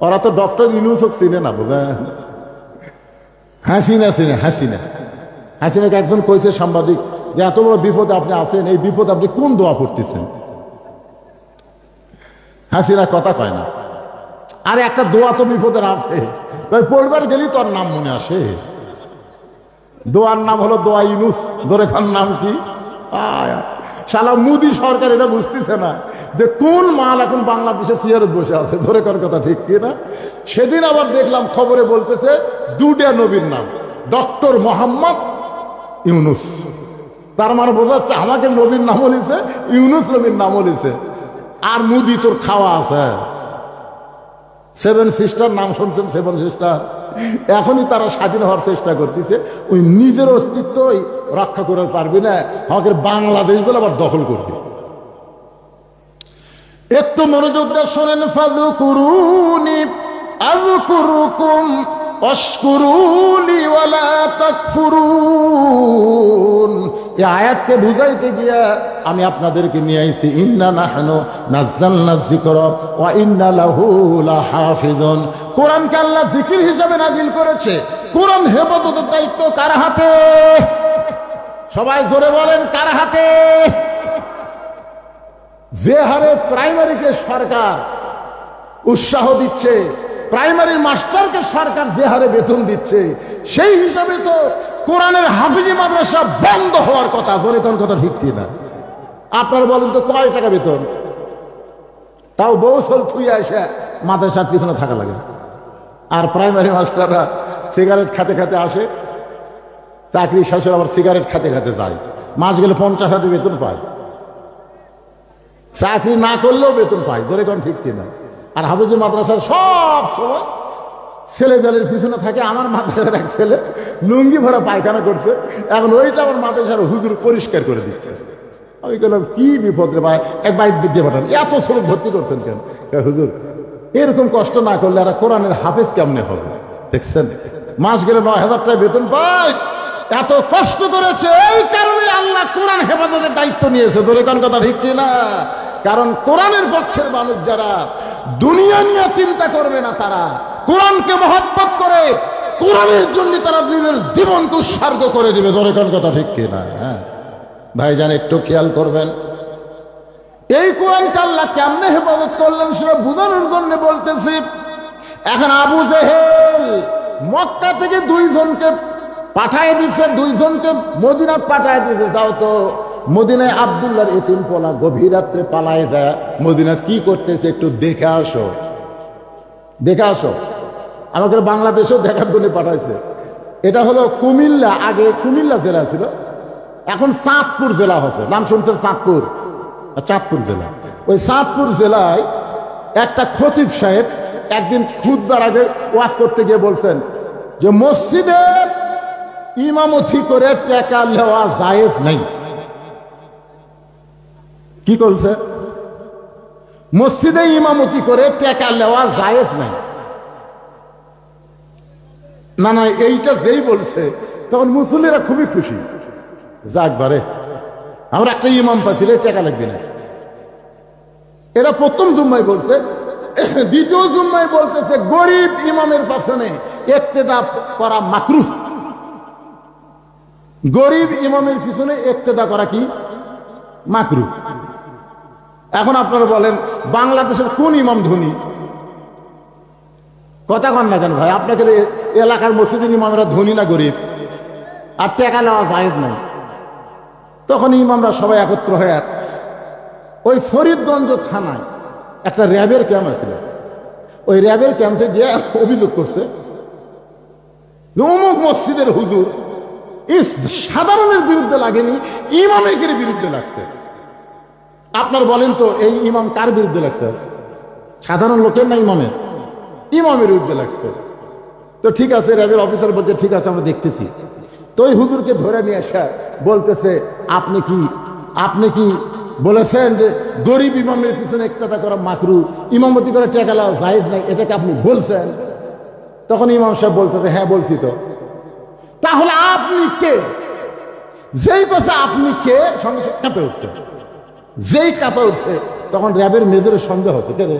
ওরা তো ডক্টর ইউনূসকে চিনে না, বুঝেন? হাসিনাকে একজন কইছে সাংবাদিক যে এত বড় বিপদে আপনি আছেন, এই বিপদ আপনি কোন দোয়া পড়তেছেন? হাসিনা কথা কয় না। আরে একটা দোয়া তো বিপদের আছে, পড়বার গেলেই তো আর নাম মনে আসে। দোয়ার নাম হলো দোয়া ইউনুস। জোরে খান নাম কি? শালা মোদি সরকার এটা বুঝতেছে না যে কোন মাল এখন বাংলাদেশের চেয়ারে বসে আছে। ধরে কর কথা ঠিক কিনা? সেদিন আবার দেখলাম খবরে বলতেছে দুটা নবীর নাম, ডক্টর মোহাম্মদ ইউনুস। তার মানে বোঝাচ্ছে আমাকে নবীর নামও লিছে, ইউনুস নবীর নামও লিছে। আর মুদি তোর খাওয়া আছে। সেভেন সিস্টার নাম শুনছেন? সেভেন সিস্টার এখনই তারা স্বাধীন হওয়ার চেষ্টা করতেছে। ওই নিজের অস্তিত্বই রক্ষা করতে পারবি না, আমাকে বাংলাদেশ বলে আবার দখল করবে। একটু মনোযোগ দিয়ে শোনেন। ফাযকুরুনি আযকুরুকুম ওয়াশকুরুলি ওয়ালা তাকফুরুন। এই আয়াতকে বুঝাইতে গিয়া আমি আপনাদেরকে নিয়ে আইছি ইন্না নাহনু নাযালনা যিকরা ওয়া ইন্না লাহু লাহাফিজুন। কোরআনকে আল্লাহ জিকির হিসাবে নাজিল করেছে। কোরআন হেফাজতের দায়িত্ব কার হাতে? সবাই জোরে বলেন, কার হাতে? যে হারে প্রাইমারিকে সরকার উৎসাহ দিচ্ছে, প্রাইমারি মাস্টারকে সরকার যে হারে বেতন দিচ্ছে, সেই হিসাবে তো কোরআনের হাফিজি মাদ্রাসা বন্ধ হওয়ার কথা। জোরে কোন কথা ঠিক কিনা? আপনারা বলেন তো কয় টাকা বেতন? তাও বৌসল থুই আসে মাদ্রাসার পিছনে থাকা লাগে। আর প্রাইমারি মাস্টাররা সিগারেট খাতে খাতে আসে, চাকরি শেষে আবার সিগারেট খাতে খাতে যায়, মাস গেলে 50,000 বেতন পায়, চাকরি না করলেও বেতন পায়। ধরে কোন ঠিক কিনা? আর হাফিজি মাদ্রাসার সব সময় ছেলেবেলের পিছনে থাকে। আমার মাদ্রাসার এক ছেলে লুঙ্গি ভরা পায়খানা করছে, এখন ওইটা আমার মাদ্রাসার হুজুর পরিষ্কার করে দিচ্ছে। আমি বললাম কি বিপদ রে ভাই, এক বাইক দিয়ে পাঠান, এত শ্রম ভর্তি করছেন কেন? হুজুর এরকম কষ্ট না করলে এরা কোরআনের হাফেজ কেমনে হবে? দেখছেন মাস গেলে 9,000 টাকা বেতন পায়। এত কষ্ট করেছে, এই কারণে আল্লাহ কোরআন হেফাজতের দায়িত্ব নিয়েছে। ধরে কোন কথা ঠিক কিনা? কারণ কোরআনের পক্ষের মানুষ যারা দুনিয়া নিয়ে চিন্তা করবে না, তারা কোরআনকে মহব্বত করে কোরআনের জন্য তারা নিজের জীবনকে উৎসর্গ করে দিবে। ধরে কোন কথা ঠিক কিনা? হ্যাঁ ভাইজান একটু খেয়াল করবেন। এই কোরআনকে আল্লাহ কেমনে হেফাজত করলেন সেটা বোঝানোর জন্য বলতেছি। এখন আবু জেহেল মক্কা থেকে 2 জনকে পাঠায় দিচ্ছে, 2 জনকে মদিনাত পাঠায় দিচ্ছে, যাও তো মদিনায় আব্দুল্লাহর এতিম পোলা গভীর রাত্রে পালায় দেয়, মদিনাত কি করতেছে একটু দেখে আসো, দেখে আসো। আমাকে বাংলাদেশেও দেখার জন্য পাঠাইছে। এটা হলো কুমিল্লা, আগে কুমিল্লা জেলা ছিল, এখন চাঁদপুর জেলা হচ্ছে। নাম শুনছেন? চাঁদপুর, চাঁদপুর জেলা। ওই চাঁদপুর জেলায় একটা খতিব সাহেব একদিন খুতবার আগে ওয়াজ করতে গিয়ে বলছেন যে মসজিদে ইমামতি করে টাকা নেওয়া জায়েজ নাই। কি বলছে? মসজিদে ইমামতি করে টাকা নেওয়া জায়েজ নাই। না না, এইটা যেই বলছে তখন মুসল্লিরা খুবই খুশি, যাক বারে আমরা একটা ইমাম পাচ্ছি, টাকা লাগবে না। এরা প্রথম জুম্মায় বলছে। দ্বিতীয় জুম্মায় বলতেছে গরিব ইমামের পেছনে ইক্তেদা করা মাকরুহ। গরিব ইমামের পিছনে ইক্তেদা করা কি মাকরুহ। এখন আপনারা বলেন বাংলাদেশের কোন ইমাম ধনী? কথা কন না কেন ভাই? আপনাকে এলাকার মসজিদের ইমামরা ধনী না গরিব? আর টাকা নেওয়া জায়েজ নাই। তখন ইমামরা সবাই একত্র হয়ে ওই ফরিদগঞ্জ থানায় একটা র্যাবের ক্যাম্প ছিল, ওই র্যাবের ক্যাম্পে গিয়ে অভিযোগ করছে অমুক মসজিদের হুজুর সাধারণের বিরুদ্ধে লাগেনি, ইমামের বিরুদ্ধে লাগছে। আপনার বলেন তো এই ইমাম কার বিরুদ্ধে লাগছে? সাধারণ লোকের না ইমামের? ইমামের বিরুদ্ধে লাগছে। তো ঠিক আছে, র্যাবের অফিসার বলছে ঠিক আছে আমরা দেখতেছি। তো ওই হুজুরকে ধরে নিয়ে আসা বলতেছে আপনি কি বলেছেন যে গরিব ইমামের পিছনে ইক্তেদা করা মাকরু, ইমামতি করে টাকা নেওয়া জায়েজ নাই, এটাকে আপনি বলছেন? তখন ইমাম সাহেব বলতেছে হ্যাঁ বলছি। তো তাহলে আপনি কে? যেই পাশে আপনি কে সঙ্গে সঙ্গে কাঁপে উঠছে। যেই কাঁপে উঠছে তখন র্যাবের মেজরের সন্দেহ হচ্ছে কে রে?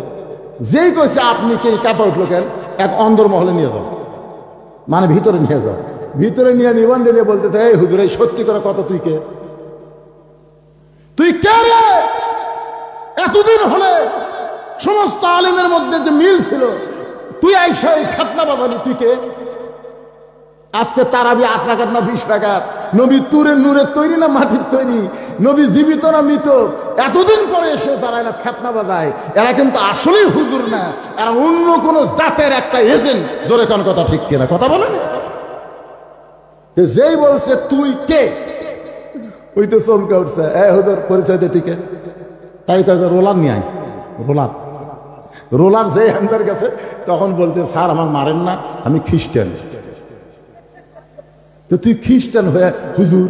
যেই কইছে আপনি কে, কাঁপে উঠলো কেন? এক অন্দরমহলে নিয়ে যাও, মানে ভিতরে নিয়ে যাও। ভিতরে নিয়ে নিবন্ধে নিয়ে বলতেছে এই হুজুর এই সত্যি করে কত, তুই কে? তুই কে রে? এতদিন হলে সমস্ত আলেমের মধ্যে যে মিল ছিল, তুই আইসা এই খাতনা বাজালি, তুই কে? আজকে তারাবি 8 রাকাত না 20 রাকাত? নবী তুরের নূরের তৈরি না মাটির তৈরি? নবী জীবিত না মৃত? এতদিন পরে এসে তারা এরা ফেতনা বাজায়। এরা কিন্তু আসলেই হুজুর না, এরা অন্য কোন জাতের একটা এজেন্ট। জোরে কোন কথা ঠিক কিনা কথা বলেন? যেই বলছে তুই কে, ওই তো চমকে উঠছে, হুজুর পরিচয় দে তুই কে? তাই কয়েক রোলার নিয়ে আয়। রোলার যে হ্যান্ডার গেছে তখন বলতে, স্যার আমার মারেন না, আমি খ্রিস্টান। তো তুই খ্রিস্টান হয়ে হুজুর?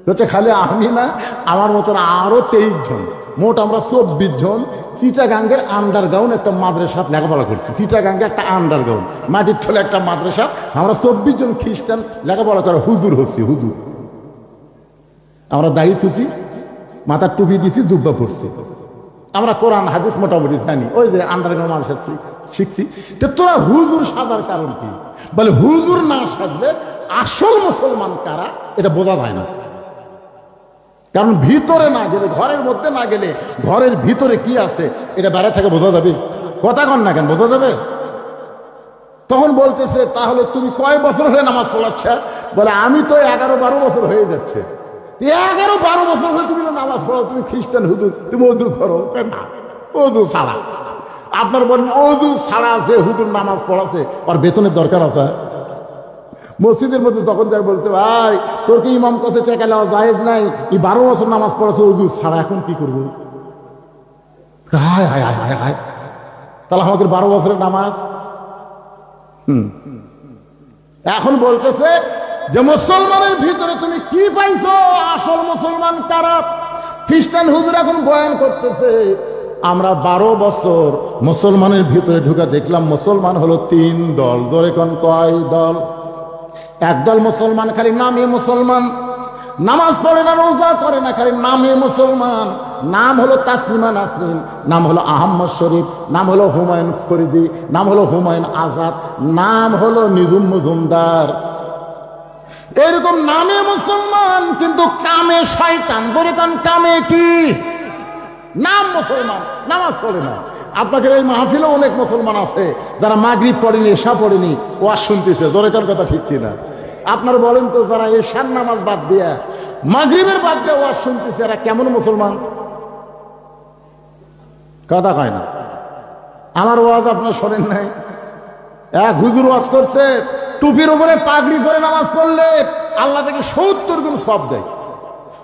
বলছে খালি আমি না, আমার মতন আরো 23 জন, মোট আমরা 24 জন চিটাগাঙ্গের আন্ডারগ্রাউন্ড একটা মাদ্রাসাত লেখাপড়া করছি। চিটাগাঙ্গে একটা আন্ডারগ্রাউন্ড মাটির ঠলে একটা মাদ্রাসা, আমরা 24 জন খ্রিস্টান লেখাপড়া করে হুজুর হচ্ছি। হুজুর আমরা দাড়ি থুছি, মাথার টুপি দিছি, জুব্বা পড়ছি, আমরা কোরআন হাদিস মোটামুটি জানি, ওই যে আন্ডারগ্রাউন্ড মানুষ শিখছি। তো তোরা হুজুর সাজার কারণ কি? বলে হুজুর না সাজলে আসল মুসলমান কারা এটা বোঝা যায় না। কারণ ভিতরে না গেলে, ঘরের মধ্যে না গেলে ঘরের ভিতরে কি আছে এটা বাইরে থেকে বোঝা যাবে? কথা কন না কেন, বোঝা যাবে? তখন বলতেছে, তাহলে তুমি কয় বছর হয়ে নামাজ পড়াচ্ছ? বলে আমি তো 11-12 বছর হয়ে যাচ্ছে। 11-12 বছর হয়ে তুমি নামাজ পড়ো, তুমি খ্রিস্টান হুজুর, তুমি ওযু করো না? ওযু ছাড়া আপনার বলেন, ওযু ছাড়া যে হুজুর নামাজ পড়াচ্ছে ওর বেতনের দরকার আছে? মসজিদের মধ্যে তখন যাই বলতে, ভাই তোর কি ইমাম কাছে টাকা নেওয়া জায়েজ নাই? এই 12 বছর নামাজ পড়াচ্ছে ওযু ছাড়া, এখন কি করবো? হায় হায় হায় হায় হায়, তাহলে আমাদের 12 বছরের নামাজ। এখন বলতেছে যে মুসলমানের ভিতরে তুমি কি পাইছো? আসল মুসলমান কারা? খ্রিস্টান হুজুর এখন বয়ান করতেছে, আমরা 12 বছর মুসলমানের ভিতরে ঢুকে দেখলাম মুসলমান হলো 3 দল। ধরে কোন কয় দল? একদল মুসলমান খালি নামে মুসলমান, নামাজ পড়ে না, রোজা করে না, খালি নামে মুসলমান। নাম হলো তাসলিমা নাসরিন, নাম হলো আহমদ শরীফ, নাম হলো হুমায়ুন ফরিদি, নাম হলো হুমায়ুন আজাদ, নাম হলো নিজুম মজুমদার। এরকম নামে মুসলমান কিন্তু কামে শয়তান। ধরে কান কামে কি? নাম মুসলমান, নামাজ পড়ে না। আপনাদের এই মাহফিলে অনেক মুসলমান আছে যারা মাগরিব পড়েনি, এশা পড়েনি, ওয়াজ শুনতেছে। জোরে কার কথা ঠিক কিনা? আপনারা বলেন তো, যারা এশার নামাজ বাদ দিয়া মাগরিবের বাদ দিয়ে ওয়াজ শুনতেছে, এরা কেমন মুসলমান? কথা কয় না। আমার ওয়াজ আপনারা শোনেন নাই? এক হুজুর ওয়াজ করছে, টুপির উপরে পাগড়ি করে নামাজ পড়লে আল্লাহ থেকে 70 গুণ সওয়াব দেয়।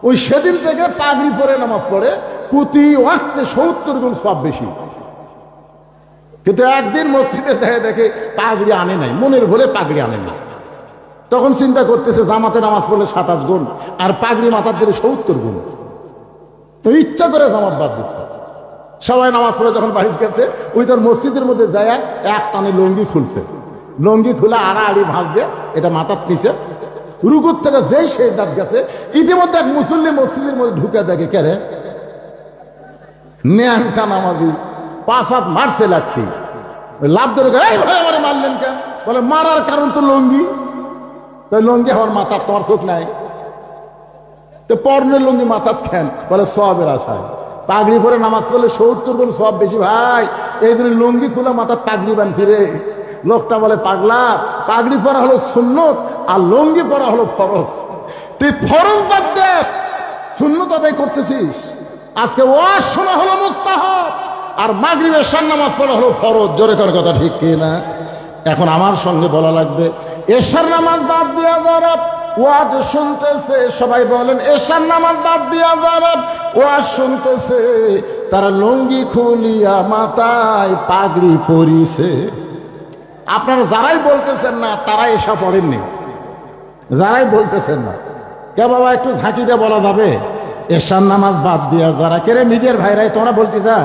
ওই সেদিন থেকে পাগড়ি পরে নামাজ পড়ে, প্রতি ওয়াক্তে 70 গুণ সওয়াব বেশি। কিন্তু একদিন মসজিদে দেখে পাগড়ি আনে নাই, মনের ভুলে পাগড়ি আনে না। তখন চিন্তা করতেছে, জামাতে নামাজ পড়লে 27 গুণ আর পাগড়ি মাথার দিলে 70 গুণ। তো ইচ্ছা করে জামাত বাদ দিচ্ছে। সবাই নামাজ পড়ে যখন বাড়িতে গেছে, ওই তার মসজিদের মধ্যে যায় এক টানে লুঙ্গি খুলছে, লুঙ্গি খুলে আড়াআড়ি ভাঁজ দিয়ে এটা মাথার নিচে, রুকুর থেকে যেই সেই দাঁত গেছে, ইতিমধ্যে এক মুসল্লি মসজিদের মধ্যে ঢুকে দেখে, কে রে? ন্যাংটা নামাজি, 5 হাত মারছে লাঠি। ওই লাভ ধরে, এই ভাই আমারে মারলেন কেন? বলে মারার কারণ তো লুঙ্গি। তাই লুঙ্গি আমার মাথার, তোমার চোখ নাই? তো পর্ণের লুঙ্গি মাথার খেন, বলে সওয়াবের আশায়। পাগড়ি পরে নামাজ পড়লে 70 গুণ সওয়াব বেশি ভাই। এই জন্য লুঙ্গি খুলে মাথার পাগড়ি বানছি রে। লোকটা বলে, পাগলা, পাগড়ি পরা হলো সুন্নত আর লুঙ্গি পরা হলো ফরজ। তুই ফরজ বাদ দে, সুন্নত আদায় করতেছিস। আজকে ওয়াজ শোনা হলো মুস্তাহাব আর মাগরিবের এশার নামাজ পড়া হলো ফরজ। জোরে কর কথা ঠিক কি না? এখন আমার সঙ্গে বলা লাগবে, এশার নামাজ বাদ দিয়া যারা ওয়াজ শুনতেছে, সবাই বলেন এশার নামাজ বাদ দিয়া যারা ওয়াজ শুনতেছে, তারা লুঙ্গি খুলিয়া মাথায় পাগড়ি পরিছে। আপনারা যারাই বলতেছেন না তারা এশা পড়েননি। যারাই বলতেছেন না, কে বাবা একটু ঝাঁকি দিয়ে বলা যাবে? এশার নামাজ বাদ দিয়া যারা, কে রে মিডিয়ার ভাইরাই তোমরা বলতে যা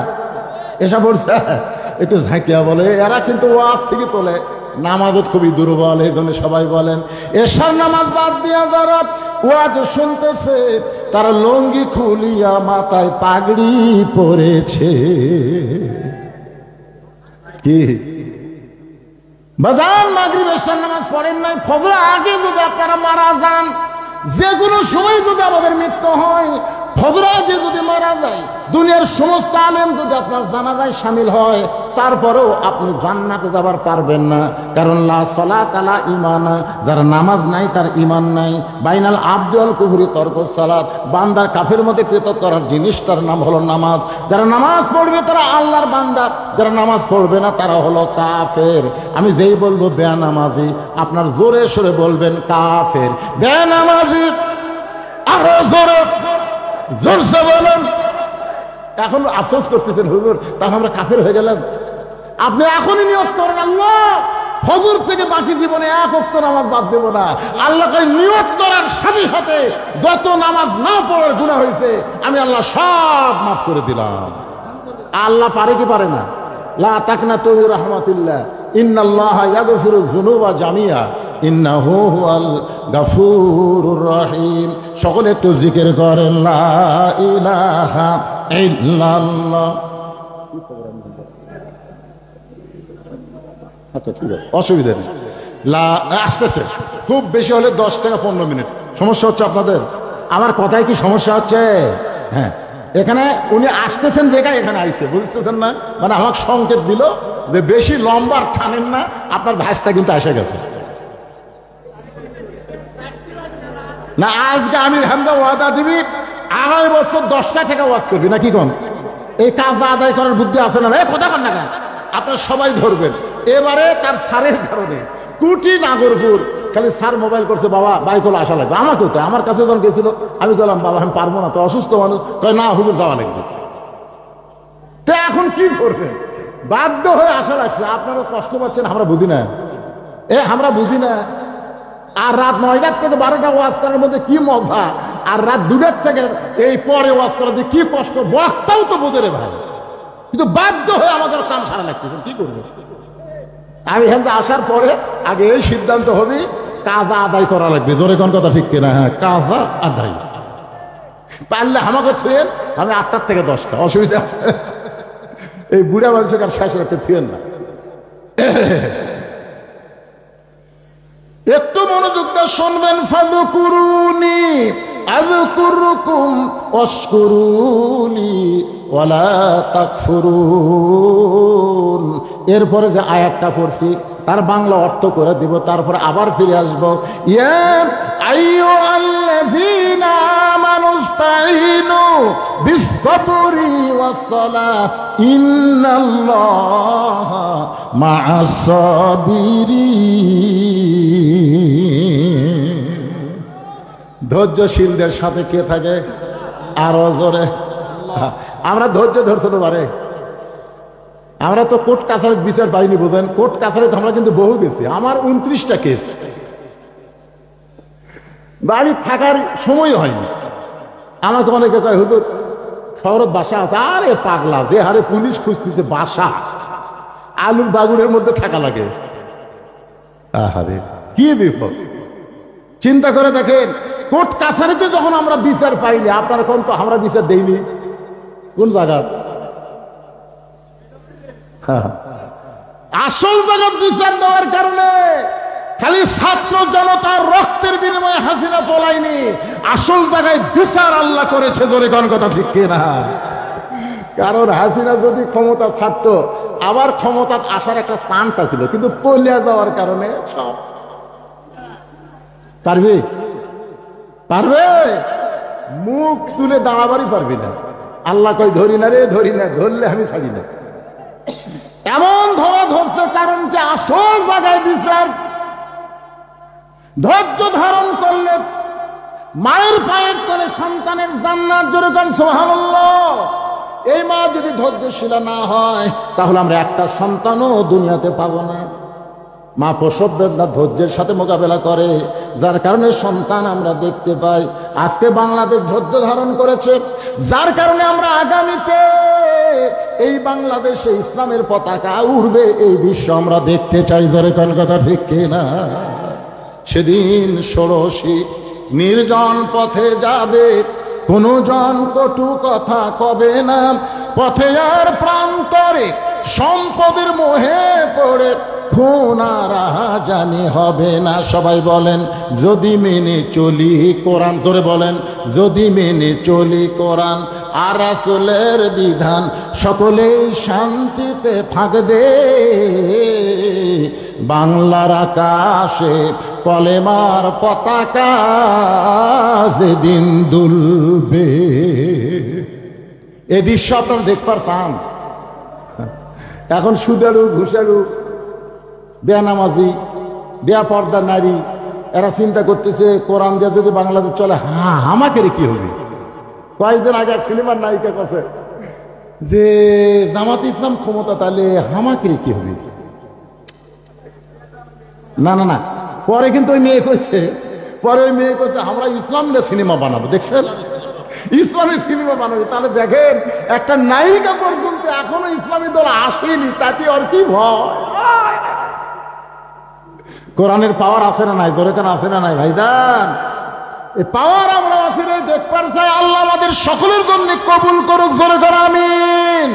এসা বলছে, একটু ঝাঁকিয়া বলে। এরা কিন্তু ওয়াজ ঠিকই তোলে, নামাজত খুবই দুর্বল। এই জন্য সবাই বলেন এশার নামাজ বাদ দিয়া যারা ওয়াজ শুনতেছে, তারা লুঙ্গি খুলিয়া মাথায় পাগড়ি পরেছে। কি বাজান, মাগরিব এশার নামাজ পড়েন নাই? ফজর আগে যদি আপনারা মারা যান, যে কোনো সময় যদি আমাদের মৃত্যু হয়, ফজর আগে যদি মারা যায়, দুনিয়ার সমস্ত আলেম যদি আপনার জানাজায় শামিল হয়, তারপরেও আপনি জান্নাতে যাবার পারবেন না। কারণ লা সালাত লা ঈমানা, যার নামাজ নাই তার ঈমান নাই। বাইনাল আবদি ওয়াল কুফরি তরকুস সালাত, বান্দার কাফের মধ্যে পৃথক করার জিনিসটার নাম হলো নামাজ। যারা নামাজ পড়বে তারা আল্লাহর বান্দা, যারা নামাজ পড়বে না তারা হলো কাফের। আমি যেই বলবো বেনামাজি, আপনার জোরে সরে বলবেন কাফের। বেনামাজি আরো জোরে জোরসে বলেন। এখন আফসোস করতেছেন হুজুর, তাহলে আমরা কাফের হয়ে গেলাম। আপনি এখনই নিয়ত করেন, আল্লাহ ফজর থেকে বাকি জীবনে এক ওয়াক্ত নামাজ বাদ দেব না। আল্লাহকে নিয়ত করার সাথে সাথে যত নামাজ না পড়ার গুনাহ হয়েছে আমি আল্লাহ সব মাফ করে দিলাম। আল্লাহ পারে কি পারে না? লা তাকনাতু মির রাহমাতিল্লাহ, ইন্নাল্লাহা ইয়াগফিরুয যুনুবা জামিয়া, ইন্নাহু হুয়াল গাফুরুর রহিম। সকলে একটু জিকির করেন লা ইলাহা ইল্লাল্লাহ। আচ্ছা ঠিক আছে, অসুবিধা নেই। আসতেছে, খুব বেশি হলে 10 থেকে 15 মিনিট। সমস্যা হচ্ছে আপনাদের? আমার কথায় কি সমস্যা হচ্ছে? হ্যাঁ, এখানে উনি আসতেছেন জায়গায় এখানে আইছে, বুঝতেছেন না? মানে আমাকে সংকেত দিল যে বেশি লম্বা টানেন না, আপনার ভাইসটা কিন্তু এসে গেছে না। আজকে আমির হামদা ওয়াদা দিবি, আগামী বছর 10টা থেকে ওয়াজ করবি না, কি কম? এই কাজ আদায় করার বুদ্ধি আছে না? কথা কন না কেন? আপনার সবাই ধরবেন। এবারে তার সারের কারণে কুটি নাগরপুর খালি স্যার মোবাইল করছে, বাবা বাইকলে আসা লাগবে। আমাকেও তো, আমার কাছে যখন গেছিল আমি বললাম বাবা আমি পারবো না, তো অসুস্থ মানুষ। কয় না হুজুর যাওয়া লাগবে। তো এখন কি করবেন? বাধ্য হয়ে আসা লাগছে। আপনারা কষ্ট পাচ্ছেন, আমরা বুঝি না, আমরা বুঝি না। আর রাত 9টার থেকে 12টা ওয়াজ করার মধ্যে কি মজা, আর রাত 2টার থেকে এই পরে ওয়াজ করার যে কি কষ্ট, বক্তাও তো বোঝে রে ভাই। কিন্তু বাধ্য হয়ে আমাদের কাম সারা লাগতেছে, কি করবো? আমি এখান থেকে আসার পরে আগে এই সিদ্ধান্ত হবে কাজা আদায় করা লাগবে। জোরে কোন কথা ঠিক কিনা? হ্যাঁ, কাজা আদায় পারলে আমাকে থুয়েন, আমি 8টার থেকে 10টা, অসুবিধা আছে? এই বুড়া মানুষকে আর শেষ রাখতে থুয়েন না। একটু মনোযোগ দিয়ে শুনবেন। ফাযকুরুনি আযকুরুকুম ওয়াশকুরুলি ওয়ালা তাকফুরুন। এরপরে যে আয়াতটা পড়ছি তার বাংলা অর্থ করে দিব, তারপরে আবার ফিরে আসবো। ইয়া আইয়ুহাল্লাযীনা আমানুস্তাঈনু বিস-সাবরি ওয়াস-সালাহ ইন্নাল্লাহা মা'আস-সাবিরিন। ধৈর্যশীলদের সাথে কে থাকে? আরো জোরে। আমরা ধৈর্য ধরতে পারে। আমরা তো কোর্ট কাছারির বিচার পাইনি, বোঝেন? কোর্ট কাছারিতে আমরা কিন্তু বহু গেছি। আমার 29টা কেস, বাড়ি থাকার সময় হয়নি। আমাকে অনেকে কয় হুজুর শহরের বাসা আছে। আরে পাগলা, যে হারে পুলিশ খুঁজতেছে বাসা, আলুর বাগুনের মধ্যে থাকা লাগে। আহারে কি বিপদ! চিন্তা করে দেখেন, কোর্ট কাছারিতে যখন আমরা বিচার পাইনি, আপনারা কোন তো আমরা বিচার দেইনি কোন জায়গা? আসল জায়গার বিচার দেওয়ার কারণে খালি ছাত্র জনতার রক্তের বিনিময়ে হাসিনা পলায়নি, আসল জায়গায় বিচার আল্লাহ করেছে। জোরে কোন কথা ঠিক কিনা? কারণ হাসিনা যদি ক্ষমতা ছাড়তো, আবার ক্ষমতা আসার একটা চান্স আছিল, কিন্তু পলিয়া যাওয়ার কারণে সব পারবে পারবে মুখ তুলে দাঁড়াবারই পারবি না। আল্লাহ কই ধরি না রে, ধরি না, ধরলে আমি ছাড়ি না। এমন ধরা ধরছে কারণ কি আসল জায়গায় বিচার। ধৈর্য ধারণ করলে মায়ের পায়ের তলে সন্তানের জান্নাত। জোরে কোন সুবহানাল্লাহ। এই মা যদি ধৈর্যশীলা না হয় তাহলে আমরা একটা সন্তানও দুনিয়াতে পাবো না। মা প্রসব বেদনা ধৈর্যের সাথে মোকাবেলা করে, যার কারণে সন্তান আমরা দেখতে পাই। আজকে বাংলাদেশ ধৈর্য ধারণ করেছে, যার কারণে আমরা আগামীতে এই বাংলাদেশে ইসলামের পতাকা উড়বে, এই দৃশ্য আমরা দেখতে চাই। জোরে কোন কথা ঠিক কিনা? সেদিন ষোড়শী নির্জন পথে যাবে, কোনো জন কটু কথা কবে না। পথে আর প্রান্তরে সম্পদের মোহে পড়ে খুন আর জানি হবে না। সবাই বলেন যদি মেনে চলি কোরআন। ধরে বলেন যদি মেনে চলি কোরআন, আর রাসূলের বিধান সকলেই শান্তিতে থাকবে। বাংলার আকাশে কলেমার পতাকা যেদিন দুলবে। এই দৃশ্য আপনারা দেখবার চান? এখন সুদেরু ঘুষেরু বেনামাজি বেপর্দা নারী এরা চিন্তা করতেছে কোরআন দিয়ে যদি বাংলাদেশ চলে হামাকের কি হবে। কয়েকদিন আগে এক সিনেমার নায়িকা কাছে যে জামাত ইসলাম ক্ষমতা তাহলে হামাকের কি হবে। না না না, পরে কিন্তু ওই মেয়ে কইছে, আমরা ইসলাম দিয়ে সিনেমা বানাবো। দেখছেন, ইসলামী সিনেমা বানাবে। তাহলে দেখেন একটা নায়িকা পর্যন্ত এখনো ইসলামী দল আসেনি, তাতে আর কি ভয়। কোরআনের পাওয়ার আছে না নাই? দরকার আছে না নাই ভাইদান? এই পাওয়ার আমরা আছে দেখবার চাই। আল্লাহ আমাদের সকলের জন্য কবুল করুক। জোরে করে আমিন।